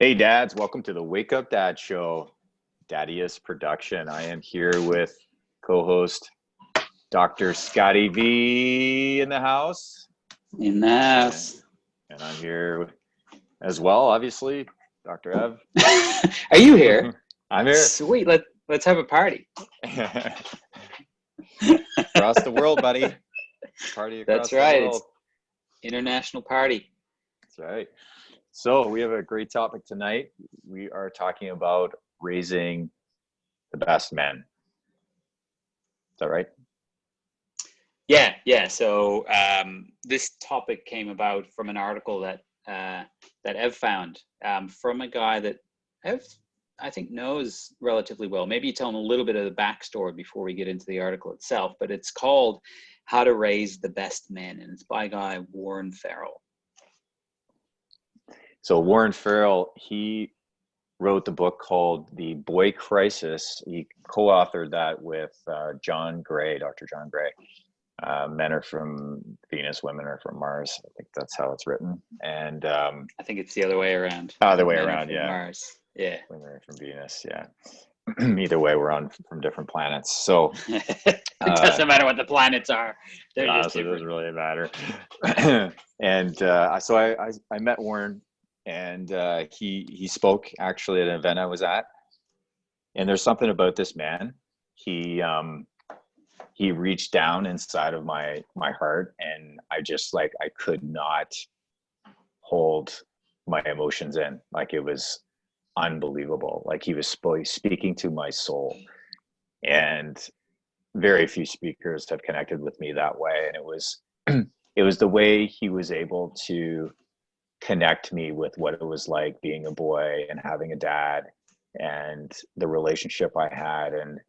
Hey dads, welcome to the Wake Up Dad Show, Daddiest production. I am here with co-host Dr. Scotty V in the house. In the house. And I'm here as well, obviously, Dr. Ev. Are you here? I'm here. Sweet, let's have a party. Across the world, buddy. Party across That's right. the world. It's international party. That's right. So we have a great topic tonight. We are talking about raising the best men. Is that right? Yeah. So this topic came about from an article that Ev found from a guy that Ev, I think, knows relatively well. Maybe you tell him a little bit of the backstory before we get into the article itself. But it's called "How to Raise the Best Men," and it's by a guy, Warren Farrell. So Warren Farrell, he wrote the book called The Boy Crisis. He co-authored that with John Gray, Dr. John Gray. Men are from Venus, women are from Mars. I think that's how it's written. And I think it's the other way around. Other way around, yeah. Mars, yeah. Women are from Venus, yeah. Either way, we're on from different planets. So it doesn't matter what the planets are. They're just it doesn't really matter. And so I met Warren. And he spoke actually at an event I was at, and there's something about this man. He reached down inside of my heart, and I could not hold my emotions in. Like, it was unbelievable. Like, he was speaking to my soul, and very few speakers have connected with me that way. And it was the way he was able to connect me with what it was like being a boy and having a dad, and the relationship I had, and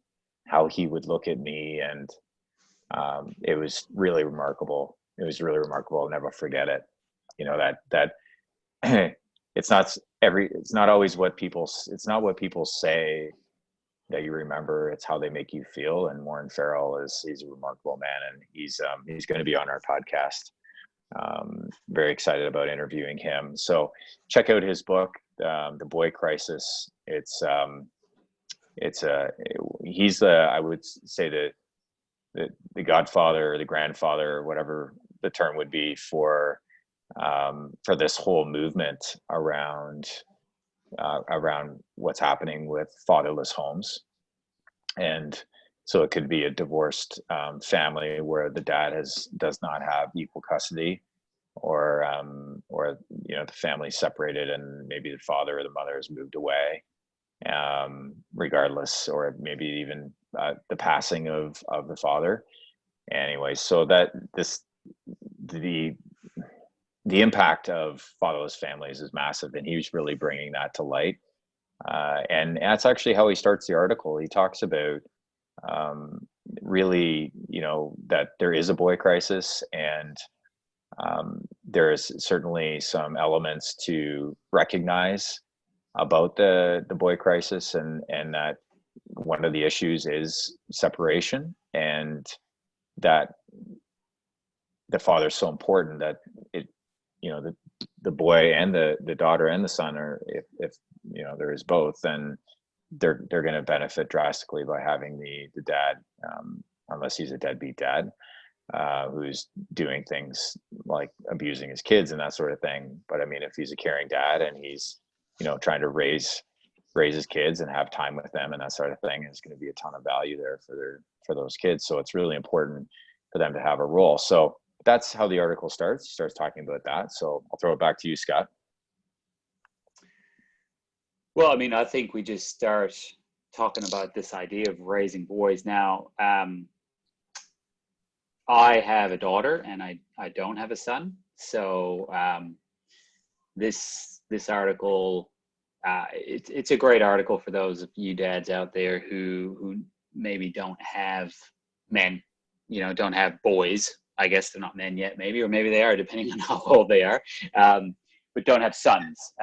how he would look at me. And it was really remarkable. I'll never forget it. You know, that it's not always what people say that you remember. It's how they make you feel. And Warren Farrell he's a remarkable man, and he's going to be on our podcast. Very excited about interviewing him. So check out his book, The Boy Crisis. He's I would say the godfather or the grandfather, or whatever the term would be, for this whole movement around what's happening with fatherless homes. And so it could be a divorced family where the dad does not have equal custody, or the family's separated, and maybe the father or the mother has moved away, regardless, or maybe even the passing of the father. Anyway, so the impact of fatherless families is massive, and he was really bringing that to light. And that's actually how he starts the article. He talks about really, that there is a boy crisis, and there is certainly some elements to recognize about the boy crisis, and that one of the issues is separation, and that the father is so important, that the boy and the daughter and the son are, if there is both, then they're going to benefit drastically by having the dad, unless he's a deadbeat dad, who's doing things like abusing his kids and that sort of thing. But I mean, if he's a caring dad and he's trying to raise his kids and have time with them and that sort of thing, there's going to be a ton of value there for those kids. So it's really important for them to have a role. So that's how the article starts. He starts talking about that. So I'll throw it back to you, Scott. Well, I mean, I think we just start talking about this idea of raising boys. Now, I have a daughter, and I don't have a son. So this article, it's a great article for those of you dads out there who maybe don't have men, don't have boys. I guess they're not men yet, maybe, or maybe they are, depending on how old they are, but don't have sons.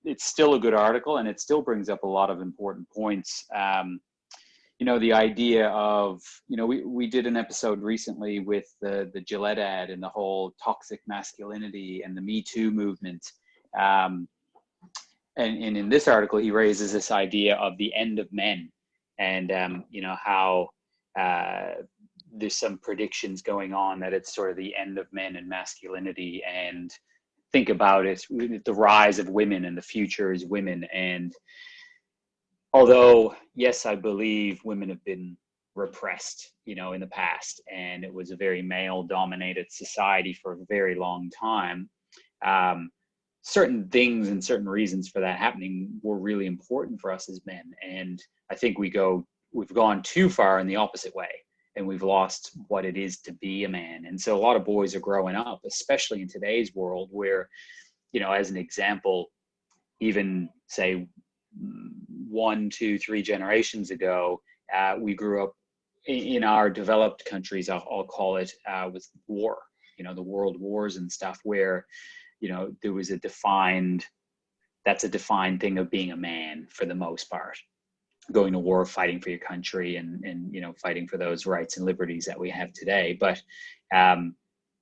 It's still a good article, and it still brings up a lot of important points. The idea of, we did an episode recently with the Gillette ad and the whole toxic masculinity and the Me Too movement. and in this article, he raises this idea of the end of men, and how there's some predictions going on that it's sort of the end of men and masculinity, and think about it, the rise of women and the future is women. And although, yes, I believe women have been repressed, in the past, and it was a very male dominated society for a very long time. Certain things and certain reasons for that happening were really important for us as men. And I think we've gone too far in the opposite way, and we've lost what it is to be a man. And so a lot of boys are growing up, especially in today's world, where, as an example, even say 1, 2, 3 generations ago, we grew up in our developed countries, I'll call it, with war, the world wars and stuff, where there was that's a defined thing of being a man for the most part, going to war, fighting for your country, and fighting for those rights and liberties that we have today. But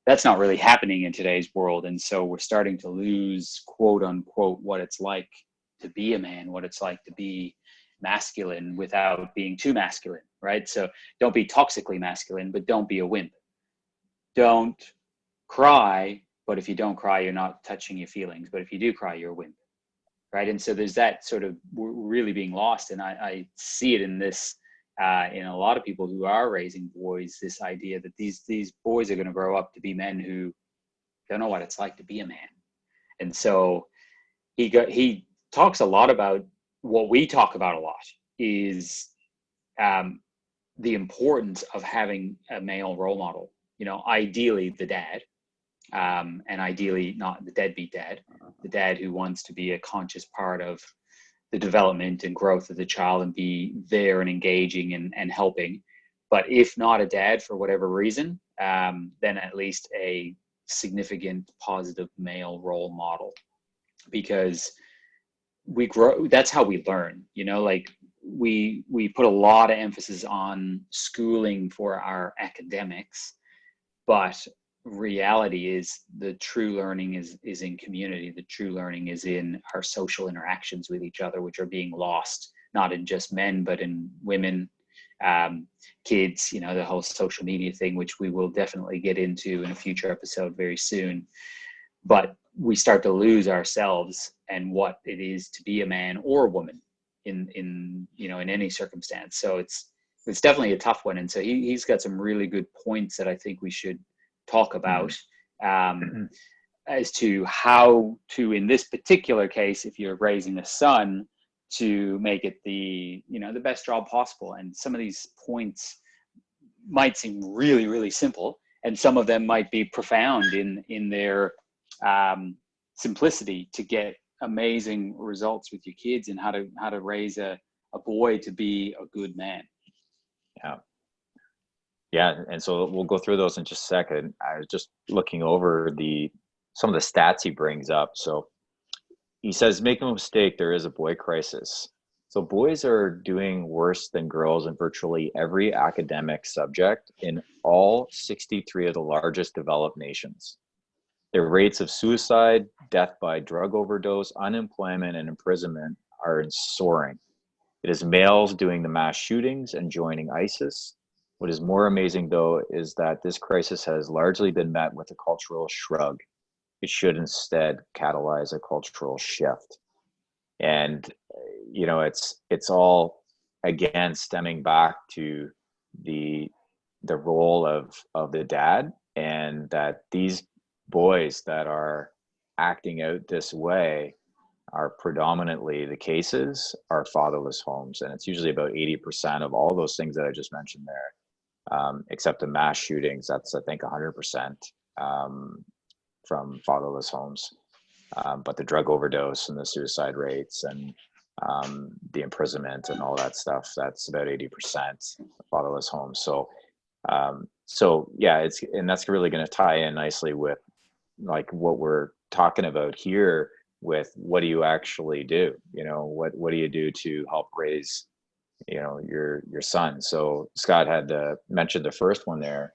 that's not really happening in today's world. And so we're starting to lose, quote unquote, what it's like to be a man, what it's like to be masculine without being too masculine, right? So don't be toxically masculine, but don't be a wimp. Don't cry, but if you don't cry, you're not touching your feelings. But if you do cry, you're a wimp, right? And so there's that sort of really being lost. And I see it in this, in a lot of people who are raising boys, this idea that these boys are going to grow up to be men who don't know what it's like to be a man. And so he talks a lot about what we talk about a lot is the importance of having a male role model, ideally the dad, and ideally not the deadbeat dad, the dad who wants to be a conscious part of the development and growth of the child and be there and engaging and helping. But if not a dad for whatever reason, then at least a significant positive male role model, because we grow, that's how we learn, like we put a lot of emphasis on schooling for our academics, but reality is the true learning is in community. The true learning is in our social interactions with each other, which are being lost, not in just men, but in women, kids, the whole social media thing, which we will definitely get into in a future episode very soon. But we start to lose ourselves and what it is to be a man or a woman in any circumstance. So it's definitely a tough one. And so he's got some really good points that I think we should talk about, as to how to, in this particular case, if you're raising a son, to make it the best job possible. And some of these points might seem really, really simple, and some of them might be profound in their simplicity to get amazing results with your kids, and how to raise a boy to be a good man. Yeah, and so we'll go through those in just a second. I was just looking over some of the stats he brings up. So he says, make no mistake, there is a boy crisis. So boys are doing worse than girls in virtually every academic subject in all 63 of the largest developed nations. Their rates of suicide, death by drug overdose, unemployment, and imprisonment are soaring. It is males doing the mass shootings and joining ISIS. What is more amazing, though, is that this crisis has largely been met with a cultural shrug. It should instead catalyze a cultural shift. And, it's all, again, stemming back to the role of the dad, and that these boys that are acting out this way are predominantly, the cases are fatherless homes. And it's usually about 80% of all those things that I just mentioned there. Except the mass shootings, that's I think 100% from fatherless homes. But the drug overdose and the suicide rates and the imprisonment and all that stuff, that's about 80% fatherless homes. So yeah, and that's really going to tie in nicely with like what we're talking about here with what do you actually do? What do you do to help raise your son? So Scott had mentioned the first one there,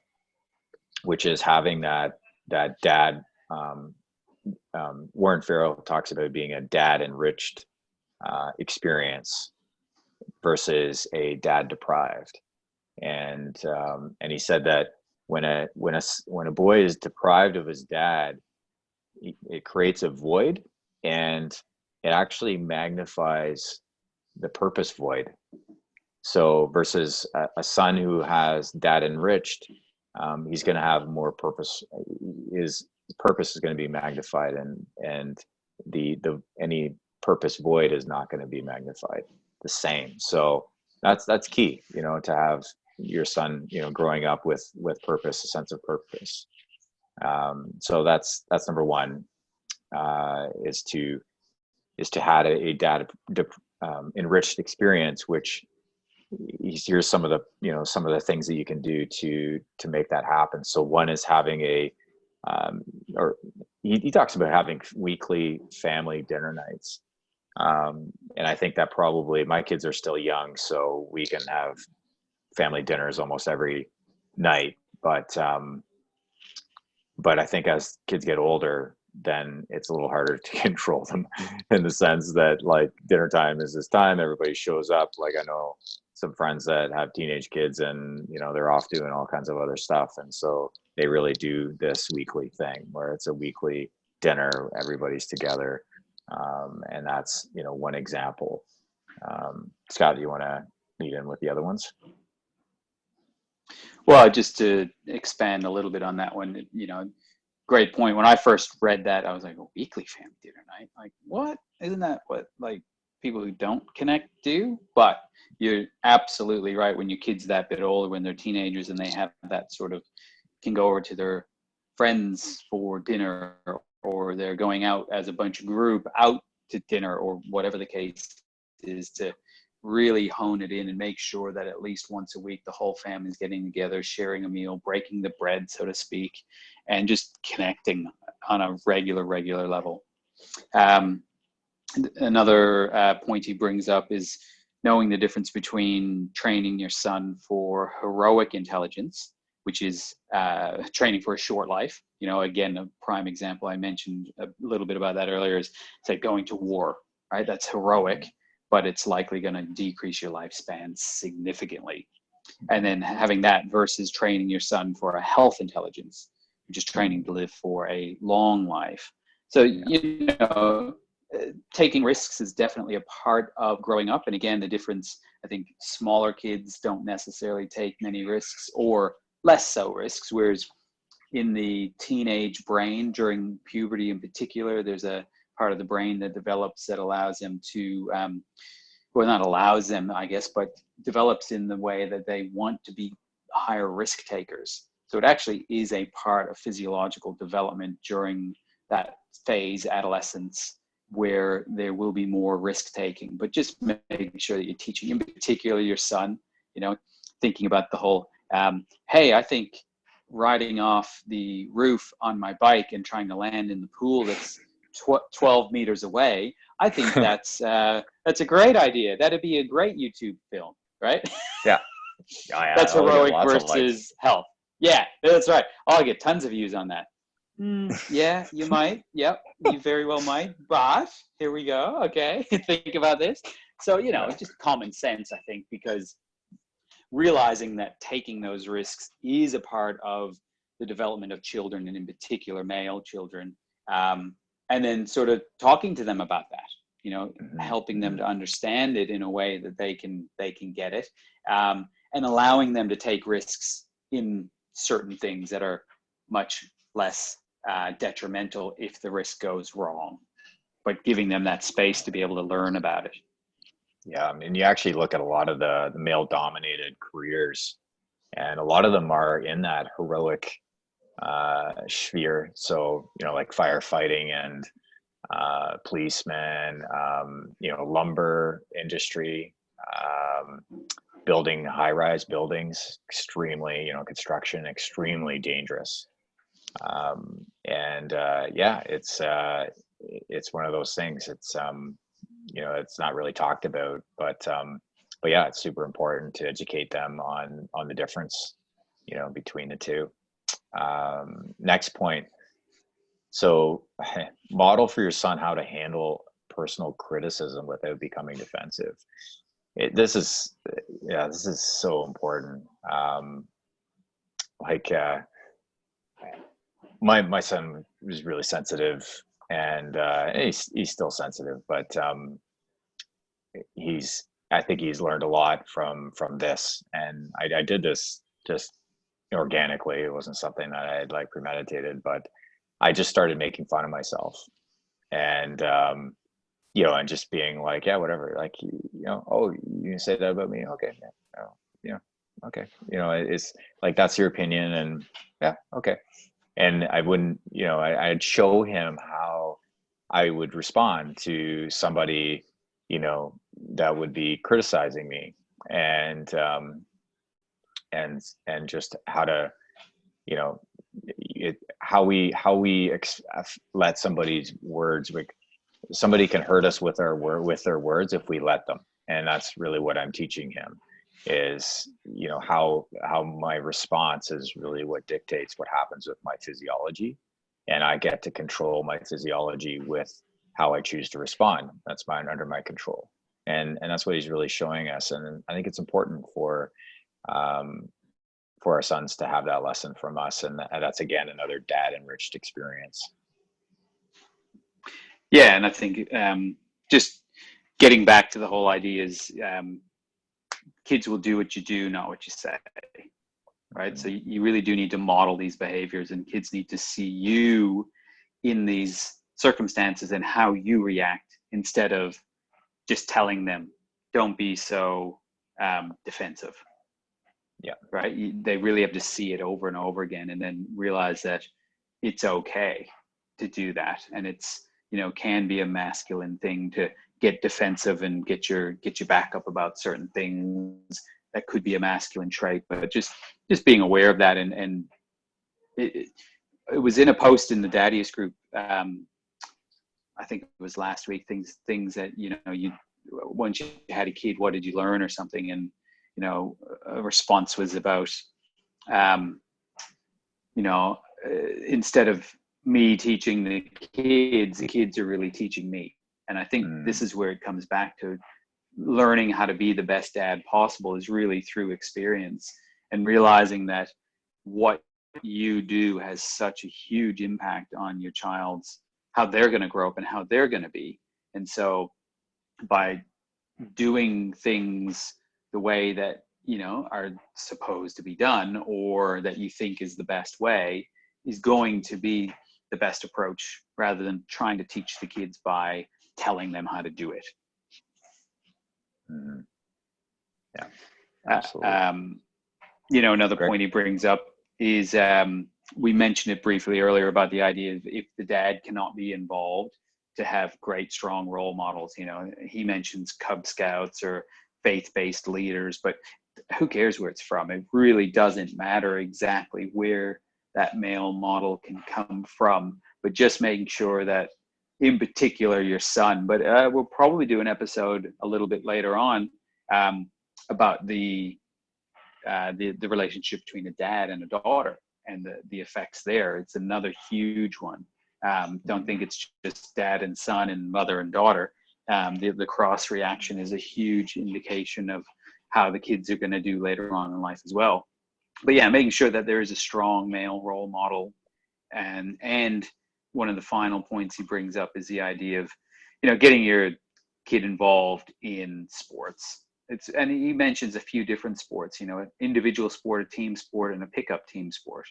which is having that dad. Warren Farrell talks about being a dad enriched experience versus a dad deprived. And he said that when a boy is deprived of his dad, it creates a void, and it actually magnifies the purpose void. So versus a son who has dad enriched, he's going to have more purpose. His purpose is going to be magnified, and the any purpose void is not going to be magnified the same. So that's key, to have your son, growing up with purpose, a sense of purpose. So that's number one, is to have a dad enriched experience, which here's some of the things that you can do to make that happen. So one is having or he talks about having weekly family dinner nights. And I think that probably, my kids are still young, so we can have family dinners almost every night. But I think as kids get older, then it's a little harder to control them, in the sense that, like, dinner time is this time, everybody shows up. Like, I know some friends that have teenage kids, and they're off doing all kinds of other stuff, and so they really do this weekly thing where it's a weekly dinner, everybody's together. And that's one example. Scott, do you want to lead in with the other ones? Well, just to expand a little bit on that one, great point. When I first read that, I was like, a weekly family dinner night? Like, what? Isn't that what, like, people who don't connect do? But you're absolutely right. When your kid's that bit older, when they're teenagers and they have that sort of, can go over to their friends for dinner, or they're going out as a bunch of group out to dinner, or whatever the case is, to really hone it in and make sure that at least once a week the whole family's getting together, sharing a meal, breaking the bread, so to speak, and just connecting on a regular level. Another point he brings up is knowing the difference between training your son for heroic intelligence, which is training for a short life. Again, a prime example, I mentioned a little bit about that earlier, is say going to war, right? That's heroic, but it's likely going to decrease your lifespan significantly. And then having that versus training your son for a health intelligence, which is training to live for a long life. So, taking risks is definitely a part of growing up. And again, the difference, I think smaller kids don't necessarily take many risks, or less so risks, whereas in the teenage brain during puberty in particular, there's a part of the brain that develops that allows them to, well, not allows them, I guess, but develops in the way that they want to be higher risk takers. So it actually is a part of physiological development during that phase, adolescence, where there will be more risk taking. But just making sure that you're teaching, in particular your son, thinking about the whole, hey, I think riding off the roof on my bike and trying to land in the pool that's 12 meters away, I think that's a great idea. That'd be a great YouTube film, right? Yeah. Yeah, That's heroic versus health. Yeah, that's right. I'll get tons of views on that. Yeah, you might. Yep, you very well might. But here we go. Okay, think about this. So, just common sense, I think, because realizing that taking those risks is a part of the development of children, and in particular male children, and then sort of talking to them about that, helping them to understand it in a way that they can get it, and allowing them to take risks in certain things that are much less detrimental if the risk goes wrong, but giving them that space to be able to learn about it. Yeah, I mean, you actually look at a lot of the male-dominated careers, and a lot of them are in that heroic sphere. So, like firefighting and policemen, lumber industry, building high-rise buildings, extremely, construction, extremely dangerous. Yeah, it's one of those things. It's it's not really talked about, but yeah, it's super important to educate them on the difference, between the two. Next point. So model for your son how to handle personal criticism without becoming defensive. This is so important. Like my son was really sensitive, and he's still sensitive, but I think he's learned a lot from this, and I did this just organically. It wasn't something that I had like premeditated, but I just started making fun of myself, and and just being like, yeah, whatever, like, oh, you say that about me, okay, yeah, oh, okay, it's like, that's your opinion, and yeah, okay. And I wouldn't, I'd show him how I would respond to somebody, that would be criticizing me, and and just how to, you know, let somebody's words, like, somebody can hurt us with their words if we let them. And that's really what I'm teaching him, is, how my response is really what dictates what happens with my physiology, and I get to control my physiology with how I choose to respond. That's under my control, and that's what he's really showing us. And I think it's important um, for our sons to have that lesson from us, and that's, again, another dad enriched experience. Yeah, and I think just getting back to the whole idea is, kids will do what you do, not what you say, right? So you really do need to model these behaviors, and kids need to see you in these circumstances and how you react, instead of just telling them, don't be so defensive. Yeah. Right. They really have to see it over and over again, and then realize that it's okay to do that. And it's, can be a masculine thing to get defensive and get your back up about certain things. That could be a masculine trait, but just being aware of that. And it was in a post in the Daddiest group. I think it was last week, things that, once you had a kid, what did you learn, or something? And, a response was about, instead of me teaching the kids are really teaching me. And I think this is where it comes back to learning how to be the best dad possible, is really through experience, and realizing that what you do has such a huge impact on your child's, how they're going to grow up and how they're going to be. And so by doing things the way that, are supposed to be done, or that you think is the best way, is going to be the best approach, rather than trying to teach the kids by telling them how to do it. Mm-hmm. Yeah, absolutely. Another point he brings up is, we mentioned it briefly earlier about the idea of, if the dad cannot be involved, to have great, strong role models. He mentions Cub Scouts or faith-based leaders, but who cares where it's from? It really doesn't matter exactly where that male model can come from, but just making sure that, in particular, your son, but we'll probably do an episode a little bit later on about the relationship between a dad and a daughter, and the effects there. It's another huge one. Don't think it's just dad and son and mother and daughter. The cross reaction is a huge indication of how the kids are going to do later on in life as well. But yeah, making sure that there is a strong male role model. And one of the final points he brings up is the idea of, getting your kid involved in sports. And he mentions a few different sports, an individual sport, a team sport, and a pickup team sport.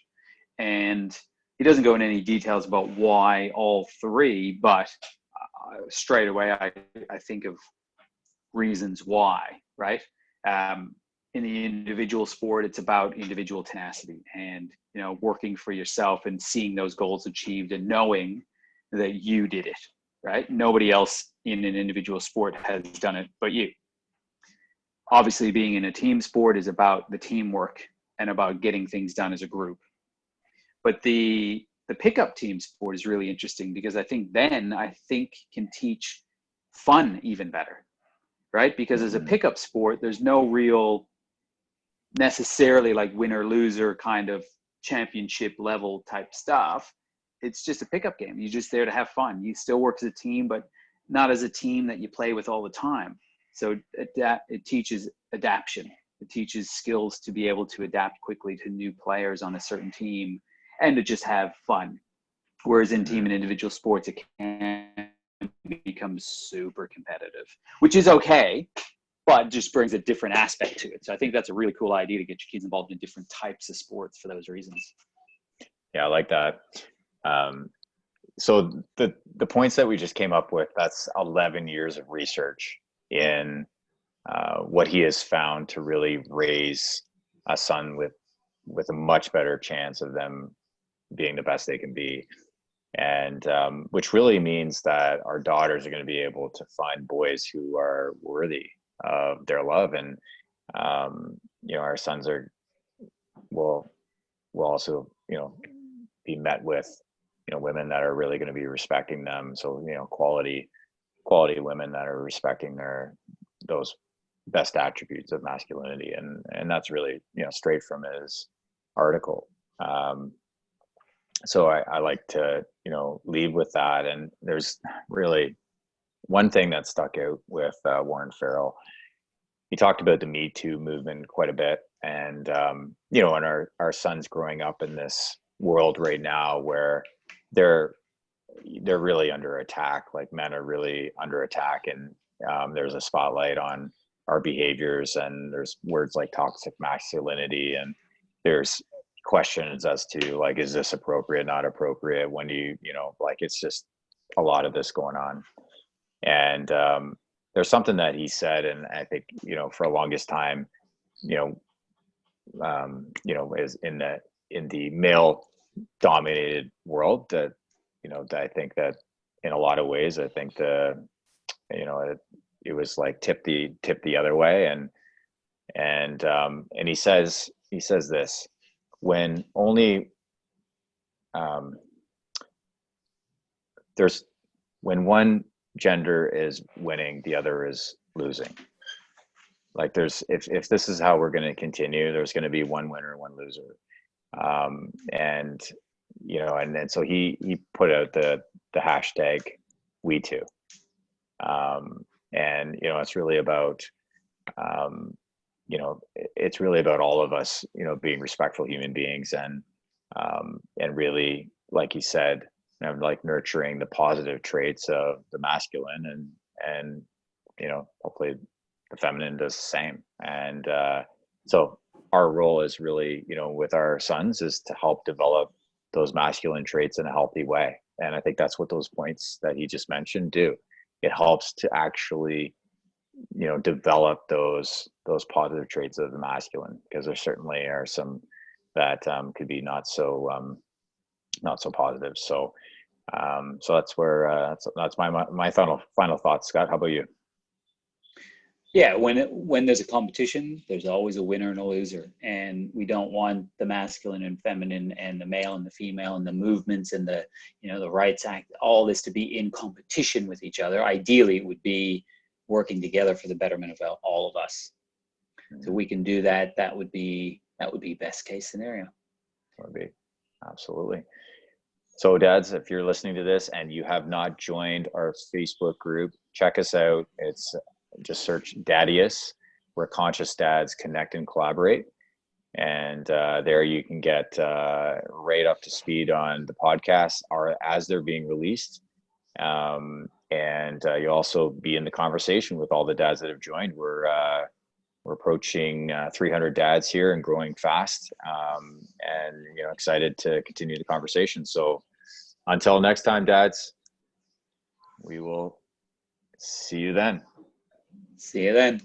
And he doesn't go into any details about why all three, but straight away I think of reasons why, right? In the individual sport, it's about individual tenacity and, working for yourself and seeing those goals achieved and knowing that you did it, right? Nobody else in an individual sport has done it but you. Obviously, being in a team sport is about the teamwork and about getting things done as a group. But the pickup team sport is really interesting, because I think can teach fun even better, right? Because as a pickup sport, there's no real necessarily like winner loser kind of championship level type stuff. It's just a pickup game. You're just there to have fun. You still work as a team, but not as a team that you play with all the time. So it teaches adaptation. It teaches skills to be able to adapt quickly to new players on a certain team and to just have fun. Whereas in team and individual sports, it can become super competitive, which is okay, but just brings a different aspect to it. So I think that's a really cool idea to get your kids involved in different types of sports for those reasons. Yeah, I like that. So the points that we just came up with, that's 11 years of research in what he has found to really raise a son with a much better chance of them being the best they can be. And which really means that our daughters are going to be able to find boys who are worthy of their love. And, our sons will also, be met with, women that are really going to be respecting them. So, quality women that are respecting those best attributes of masculinity. And that's really, straight from his article. So I like to, leave with that. And there's really one thing that stuck out with Warren Farrell. He talked about the Me Too movement quite a bit. And, and our sons growing up in this world right now where they're really under attack, like men are really under attack. And there's a spotlight on our behaviors, and there's words like toxic masculinity, and there's questions as to like, is this appropriate, not appropriate, when do you it's just a lot of this going on. And there's something that he said, and I think for the longest time, is in the male dominated world, that that I think that in a lot of ways, I think it was like tip the other way. And he says this: when only when one gender is winning, the other is losing. Like if this is how we're going to continue, there's going to be one winner, one loser. And then so he put out the hashtag We Too. And it's really about it's really about all of us, being respectful human beings, and really, like he said, like nurturing the positive traits of the masculine, and hopefully the feminine does the same. And so our role is really, with our sons, is to help develop those masculine traits in a healthy way. And I think that's what those points that he just mentioned do. It helps to actually, develop those positive traits of the masculine, because there certainly are some that could be not so positive. So so that's where that's my final thoughts. Scott, how about you? Yeah, when there's a competition, there's always a winner and a loser, and we don't want the masculine and feminine and the male and the female and the movements and the the rights act, all this to be in competition with each other. Ideally, it would be working together for the betterment of all of us. So we can do that. That would be best case scenario. That would be absolutely. So dads, if you're listening to this and you have not joined our Facebook group, check us out. It's just search Daddius, where conscious dads connect and collaborate. And there you can get right up to speed on the podcasts as they're being released. And you'll also be in the conversation with all the dads that have joined. We're approaching 300 dads here and growing fast, and excited to continue the conversation. So until next time, dads, we will see you then. See you then.